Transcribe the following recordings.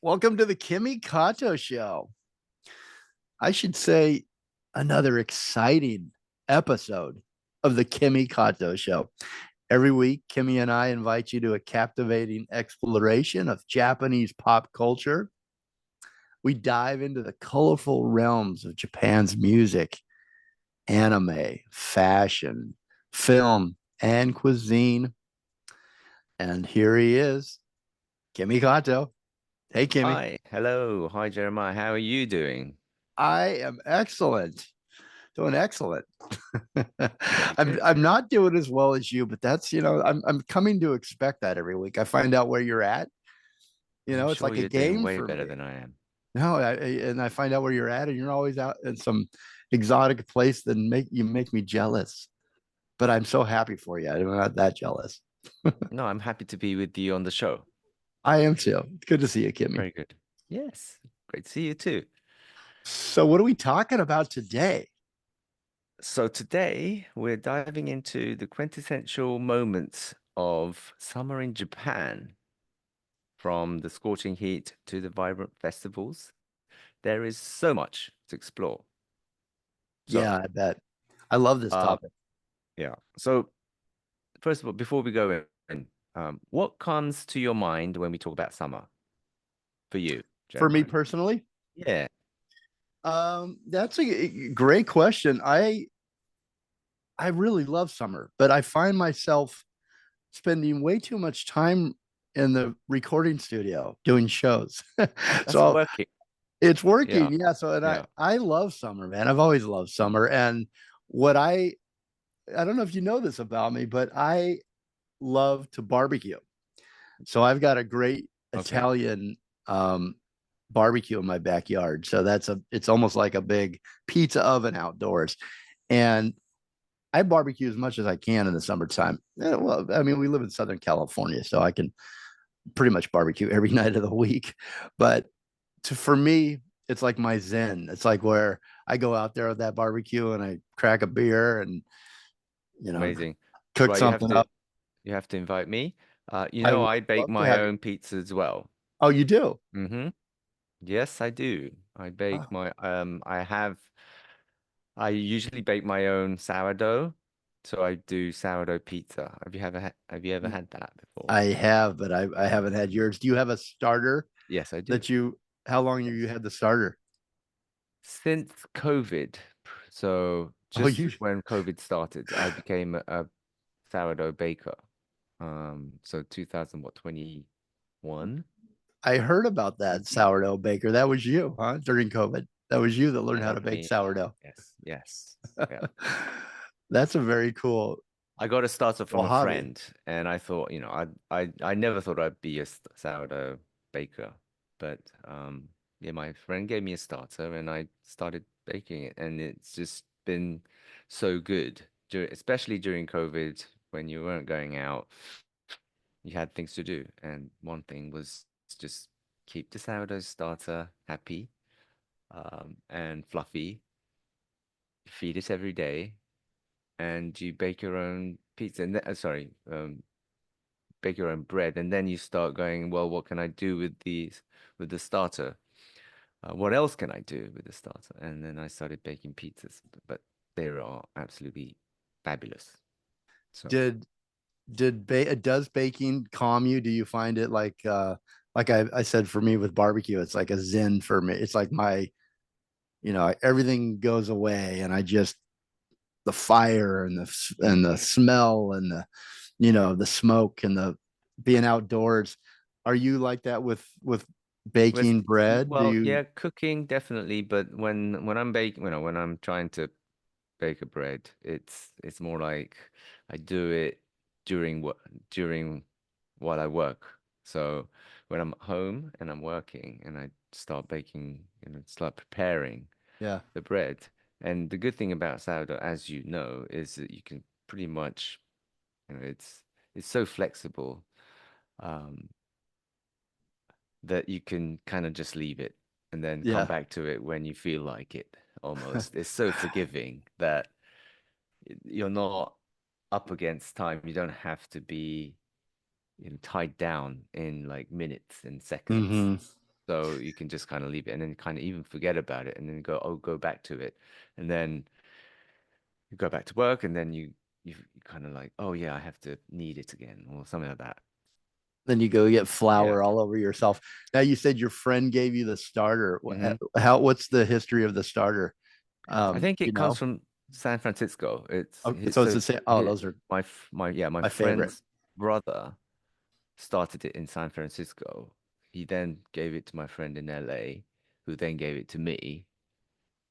Welcome to the Kimi Kato Show. I should say another exciting episode of the Kimi Kato Show. Every week, Kimi and I invite you to a captivating exploration of Japanese pop culture. We dive into the colorful realms of Japan's music, anime, fashion, film, and cuisine. And here he is, Kimi Kato. Hey, Kimi. Hi, hello. Hi, Jeremiah. How are you doing? I am excellent. Doing excellent. Very I'm good. I'm not doing as well as you, but that's I'm coming to expect that every week. I find out where you're at. I'm It's sure like a you're doing game way for better me. than I am. No, and I find out where you're at, and you're always out in some exotic place that make me jealous. But I'm so happy for you. I'm not that jealous. No, I'm happy to be with you on the show. I am too. Good to see you, Kimmy. Very good. Yes, great to see you too. So, what are we talking about today? So today we're diving into the quintessential moments of summer in Japan, from the scorching heat to the vibrant festivals. There is so much to explore. So, Yeah, I bet. I love this uh, topic. yeah. So first of all, before we go in, what comes to your mind when we talk about summer for you, For me Jeremiah? personally, Yeah. that's a great question. I really love summer, but I find myself spending way too much time in the recording studio doing shows. That's So working. it's Yeah. working. Yeah. So and Yeah. I love summer, man. I've always loved Mm. summer. And what I don't know if you know this about me, but I love to barbecue. So I've got a great Okay. Italian um barbecue in my backyard. So it's almost like a big pizza oven outdoors. And I barbecue as much as I can in the summertime. Yeah, well, I mean, we live in Southern California, so I can pretty much barbecue every night of the week. But for me, it's like my zen. It's like where I go out there with that barbecue and I crack a beer and you know Amazing. cook Right. something up. You have to invite me. I would I bake love to my have you. own pizza as well. Oh, you do? Mm-hmm. Yes, I do. I Oh, bake my I usually bake my own sourdough. So I do sourdough pizza. Have you ever had that before? I have, but I haven't had yours. Do you have a starter Yes, I do. that you? How long have you Yes. had the starter? Since COVID, so Oh, just you when COVID started, I became a sourdough baker. So 2000, what, 21? I heard about that sourdough baker. That was you, huh? During COVID. That was you that learned how to That bake me. sourdough. Yes, yes. Yeah. That's a very cool I got a starter from a hobby. friend, and I thought, I never thought I'd be a sourdough baker, but yeah, my friend gave me a starter, and I started baking it, and it's just been so good, especially during COVID when you weren't going out, you had things to do, and one thing was just keep the sourdough starter happy, and fluffy, feed it every day, and you bake your own pizza, and sorry, bake your own bread, and then you start going, well, what can I do with the starter? What else can I do with the starter? And then I started baking pizzas, but they are absolutely fabulous. So Did does baking calm you? Do you find it like I said for me with barbecue, it's like a zen for me. It's like my, everything goes away and I just the fire and the smell and the smoke and the being outdoors. Are you like that with with baking bread? Do well, you? yeah, cooking definitely, but when I'm baking, when I'm trying to bake a bread, it's more like I do it during what during while I work. So when I'm home and I'm working and I start baking, start preparing Yeah. the bread. And the good thing about sourdough, as you know, is that you can pretty much, it's so flexible, um, that you can kind of just leave it and then come Yeah. back to it when you feel like it. Almost, it's so forgiving that you're not up against time. You don't have to be, tied down in like minutes and seconds. Hmm. So you can just kind of leave it and then kind of even forget about it and then go, oh, go back to it. And then you go back to work and then you kind of like, oh yeah, I have to knead it again or something like that. Then you go get Yeah. flour all over yourself. Now you said your friend gave you the starter. Hmm. What's the history of the starter? I think You it comes know? from San Francisco. It's Oh, his, so it's so the same. Oh, hi those are my my favorite. friend's brother started it in San Francisco. He then gave it to my friend in LA, who then gave it to me.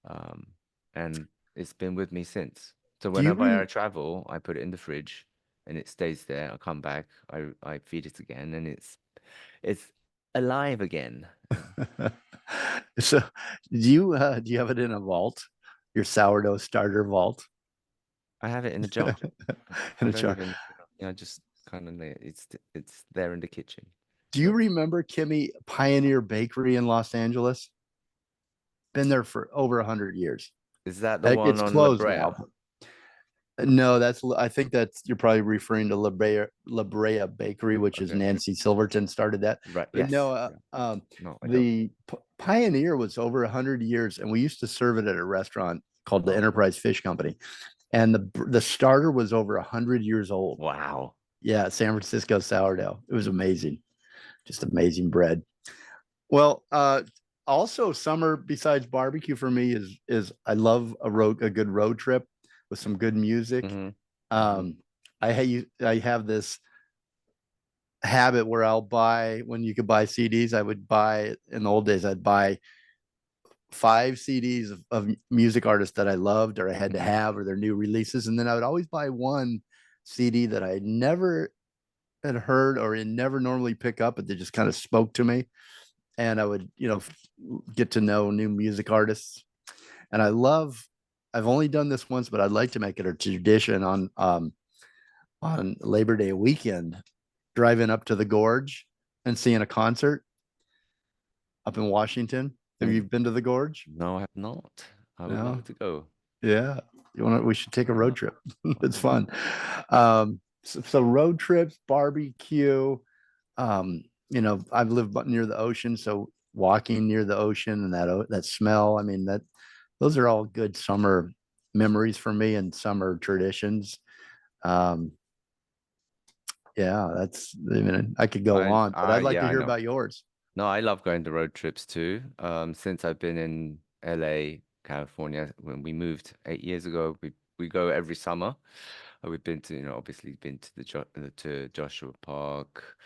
Um, and it's been with me since. So Do you whenever I re travel, I put it in the fridge and it stays there. I come back, I feed it again, and it's alive again. so do you have it in a vault? Your sourdough starter vault I have it in a jar. in I a don't jar. even, just kind of it's there in the kitchen. Do you So remember Kimmy Pioneer Bakery in Los Angeles? Been there for over 100 years. is that the one It's on La closed Brea? now. No, I think that's you're probably referring to La Brea Bakery, which is Okay. Nancy Silverton started that. Right. But no, Yes. Yeah. No, I don't. the Pioneer was over 100 years, and we used to serve it at a restaurant called the Oh, Enterprise Fish Company, and the starter was over 100 years old. wow. Yeah, San Francisco sourdough. It was amazing, just amazing bread. Well, also summer besides barbecue for me is I love a good road trip with some good music. Mm-hmm. Mm-hmm. Um, I have this habit where I'll buy when you could buy CDs. I would buy in the old days. I'd buy 5 CDs of music artists that I loved or I had to Mm-hmm. have or their new releases, and then I would always buy one CD that I never had heard or never normally pick up, but they just kind of spoke to me, and I would get to know new music artists. And I've only done this once, but I'd like to make it a tradition on Labor Day weekend, driving up to the Gorge and seeing a concert up in Washington. Have you Mm. been to the Gorge? No, I have not. I would No. love to go. Yeah. We should take a Why road not? trip. Why It's not? fun. So road trips, barbecue. I've lived near the ocean, so walking near the ocean and that smell. I mean, those are all good summer memories for me and summer traditions. Um, yeah, I mean, I could go on, but I'd like Yeah, to I hear know. about yours. No, I love going to road trips too. Since I've been in LA, California, when we moved 8 years ago, we go every summer. We've been to, obviously been to to Joshua Park,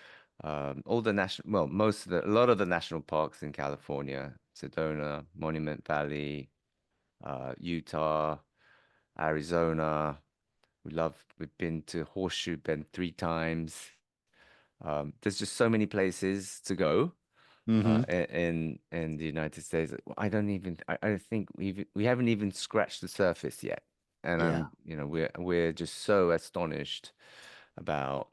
all the national, well, a lot of the national parks in California, Sedona, Monument Valley, Utah, Arizona. We've been to Horseshoe Bend 3 times. There's just so many places to go Hmm. in the United States. I think we haven't even scratched the surface yet. And Yeah, we're just so astonished about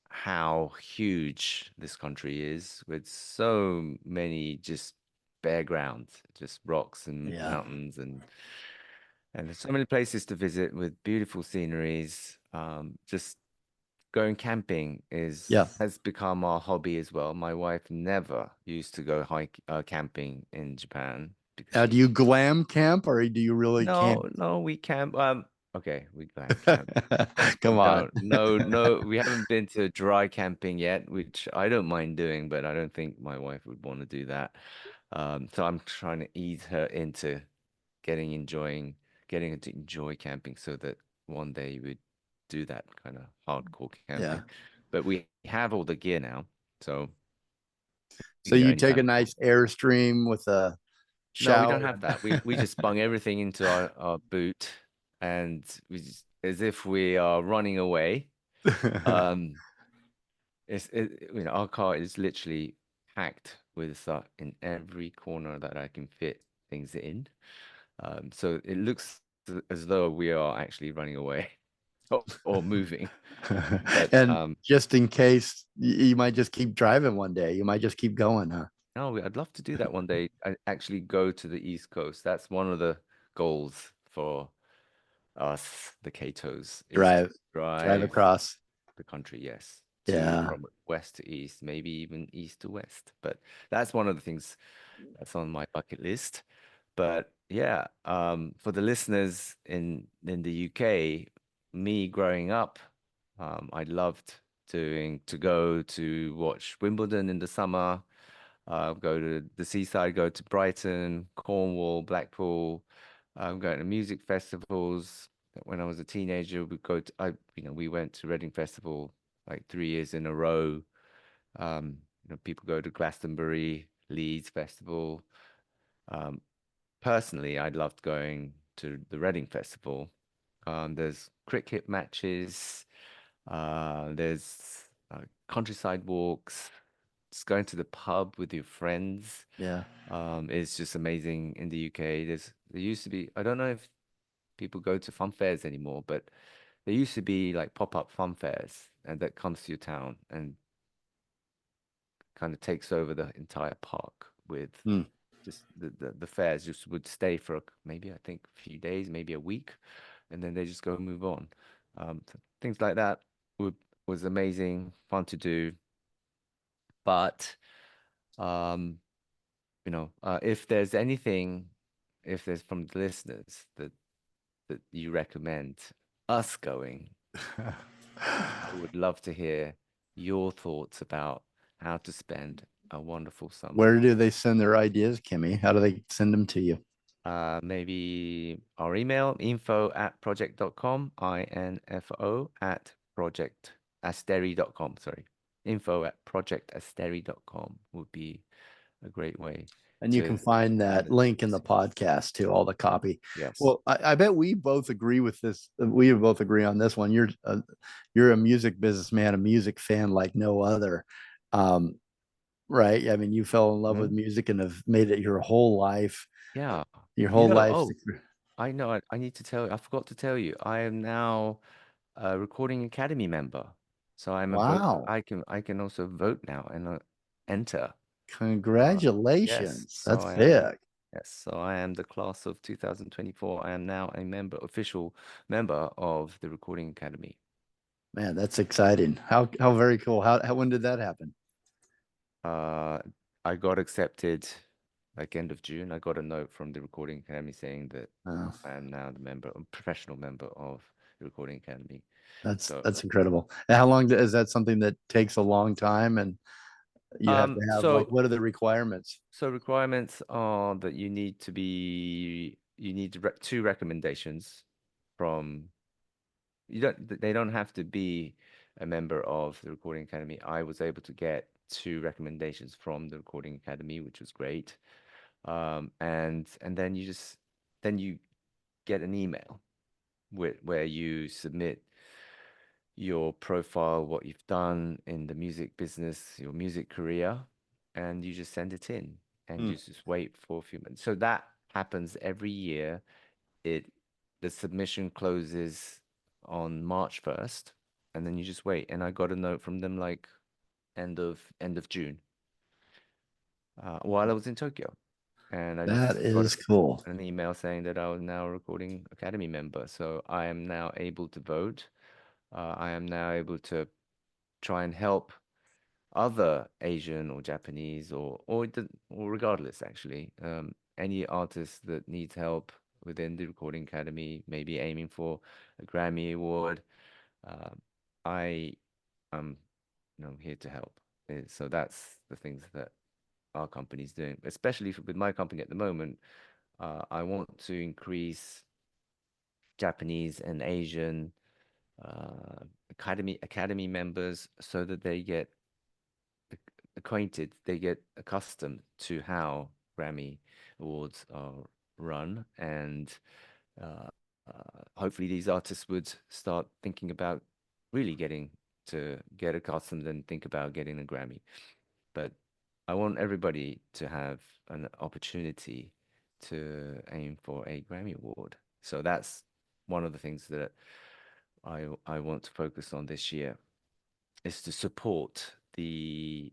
how huge this country is with so many just bare grounds, just rocks and yeah, mountains and there's so many places to visit with beautiful sceneries. Just going camping yeah. is has become our hobby as well. My wife never used to go camping in Japan because Do you glam camp or do you really camp? no, we camp. Okay, we glam camp. Come on. No, we haven't been to dry camping yet, which I don't mind doing, but I don't think my wife would want to do that. So I'm trying to ease her into getting enjoying getting her to enjoy camping so that one day we would do that kind of hardcore Yeah. camping. But we have all the gear now, so we So can go you take a anytime. nice Airstream with a No, we don't shower. have that. We just bung everything into our boot and as if we are running away. Um, our car is literally packed with stuff in every corner that I can fit things in. So it looks as though we are actually running away or moving. But And just in case you might just keep driving one day, you might just keep going, huh? no, I'd love to do that one day. I actually go to the East Coast. That's one of the goals for us, the Katos, is to Drive drive across. the country. Yes. to Yeah. from west to east, maybe even east to west. But that's one of the things that's on my bucket list. But yeah, for the listeners in the UK, me growing up, I loved to go to watch Wimbledon in the summer, go to the seaside, go to Brighton, Cornwall, Blackpool, going to music festivals. When I was a teenager, we went to Reading Festival like 3 years in a row. People go to Glastonbury, Leeds Festival. Um, Personally, I loved going to the Reading Festival. There's cricket matches, there's countryside walks, just going to the pub with your friends. Yeah. Is just amazing in the UK. There used to be, I don't know if people go to fun fairs anymore, but there used to be like pop-up fun fairs and that comes to your town and kind of takes over the entire park with Hmm. just the fairs just would stay for maybe I think a few days, maybe a week, and then they just go and move on. Things like that would was amazing, fun to do. But um, if there's anything, if there's from the listeners that you recommend us going, I would love to hear your thoughts about how to spend a wonderful summer. Where do they send their ideas, Kimmy? How do they send them to you? Maybe our email, info@project.com, info at projectasteri.com, sorry. Info@projectasteri.com would be a great way And you to can find send that it. link in the podcast to all the copy. Yes. Well, I bet we both agree with this. We both agree on this one. You're a music businessman, a music fan like no other. Um, right? I mean, you fell in love with Mhm. music and have made it your whole life. Yeah. Your whole life. I know, I need to tell you, I forgot to tell you, I am now a Recording Academy member. So I'm a vote, Wow. I can also vote now and enter. Uh, yes, Congratulations. so That's I am. big. Yes, so I am the class of 2024. I am now a official member of the Recording Academy. Man, that's exciting. How very cool. How when did that happen? Uh, I got accepted like end of June. I got a note from the Recording Academy saying that Oh, I am now the member, a professional member of the Recording Academy. So, that's incredible. And how long is that something that takes a long time and you have to have like so what are the requirements? So requirements are that you need two recommendations from they don't have to be a member of the Recording Academy. I was able to get two recommendations from the Recording Academy, which was great. And then you get an email where you submit your profile, what you've done in the music business, your music career, and you just send it in and Hmm. you just wait for a few minutes. So that happens every year. It the submission closes on March 1st, and then you just wait. And I got a note from them like end of June, while I was in Tokyo. And I That just got is cool. an email saying that I was now a Recording Academy member. So I am now able to vote. I am now able to try and help other Asian or Japanese or regardless actually, any artist that needs help within the Recording Academy, maybe aiming for a Grammy Award, uh, I am here to help. So that's the things that our company's doing, especially with my company at the moment. I want to increase Japanese and Asian academy members so that they get they get accustomed to how Grammy Awards are run, and uh, hopefully these artists would start thinking about really getting to get accustomed and think about getting a Grammy. But I want everybody to have an opportunity to aim for a Grammy Award. So that's one of the things that I want to focus on this year is to support the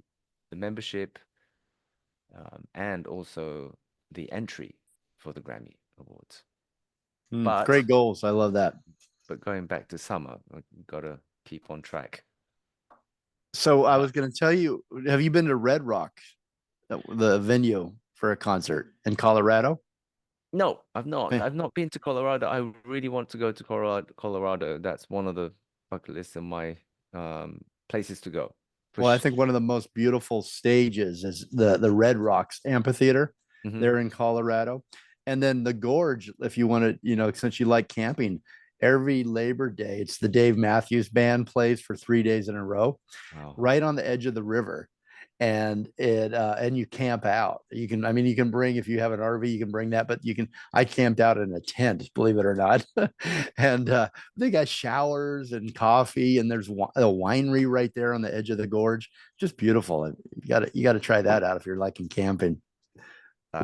membership, and also the entry for the Grammy Awards. Hmm. But Great goals. I love that. but going back to summer, we gotta keep on track. So I Uh, was going to tell you, have you been to Red Rock, the venue for a concert in Colorado? no, I've not. Eh, I've not been to Colorado. I really want to go to Colorado. That's one of the bucket lists of my places to go. For Well, I think one of the most beautiful stages is the Red Rocks Amphitheater hmm there in Colorado. And then the Gorge, if you want to, since you like camping, every Labor Day, it's the Dave Matthews Band plays for 3 days in a row, Wow. right on the edge of the river. And you camp out. You can bring, if you have an RV, you can bring that, but I camped out in a tent, believe it or not. And they got showers and coffee, and there's a winery right there on the edge of the gorge. Just beautiful. And you got to try that out if you're liking camping with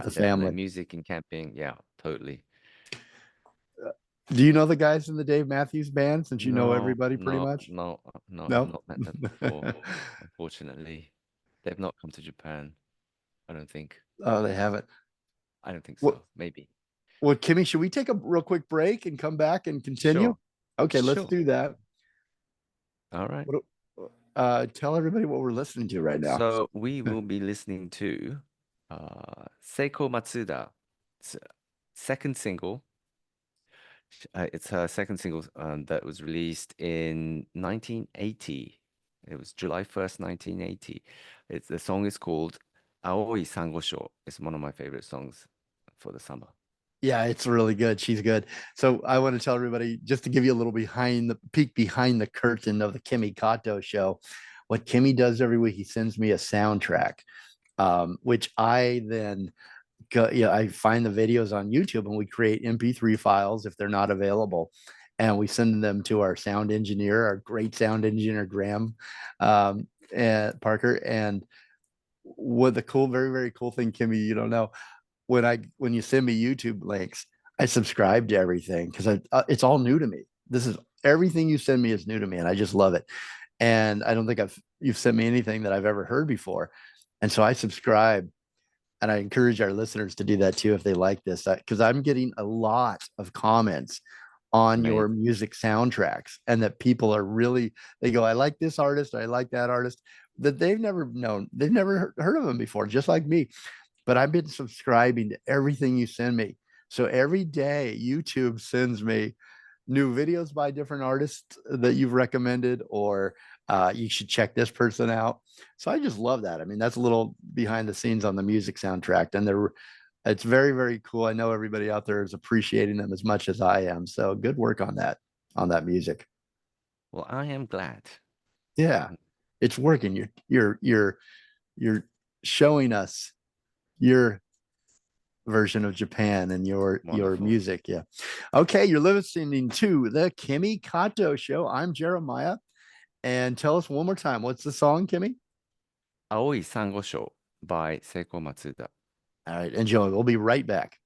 the Definitely family. music and camping. Yeah, totally. Do you know the guys in the Dave Matthews Band, since you know No, everybody pretty no, much? no, no. I've No. not met them before. Unfortunately, they've not come to Japan. I don't think. Oh, they haven't. I don't think What? so. Maybe. Well, Kimmy, should we take a real quick break and come back and continue? Sure. Okay, let's Sure. do that. All right. What, tell everybody what we're listening to right now. So we will be listening to Seiko Matsuda's second single. It's her second single that was released in 1980. It was July 1st, 1980. The song is called Aoi Sangosho. It's one of my favorite songs for the summer. Yeah, it's really good. She's good. So I want to tell everybody, just to give you a little behind the curtain of the Kimi Kato show. What Kimmy does every week, he sends me a soundtrack, which I then I find the videos on YouTube, and we create MP3 files if they're not available, and we send them to our sound engineer, our great sound engineer Graham, and Parker. And what the very very cool thing, Kimmy, you don't know, when you send me YouTube links, I subscribe to everything because it's all new to me. This is everything you send me is new to me, and I just love it. And I don't think you've sent me anything that I've ever heard before, and so I subscribe. And I encourage our listeners to do that too if they like this, because I'm getting a lot of comments on your Amazing. music soundtracks, and that people are really, they go, I like this artist, I like that artist, that they've never heard of them before, just like me. But I've been subscribing to everything you send me. So every day YouTube sends me new videos by different artists that you've recommended, or you should check this person out. So I just love that. I mean, that's a little behind the scenes on the music soundtrack, and it's very, very cool. I know everybody out there is appreciating them as much as I am. So good work on that music. Well, I am glad. Yeah, it's working. You're showing us your version of Japan and your Wonderful. music. Yeah. Okay, you're listening to the Kimi Kato show. I'm Jeremiah. And tell us one more time, what's the song, Kimmy? Aoi Sangosho by Seiko Matsuda. All right, enjoy. We'll be right back.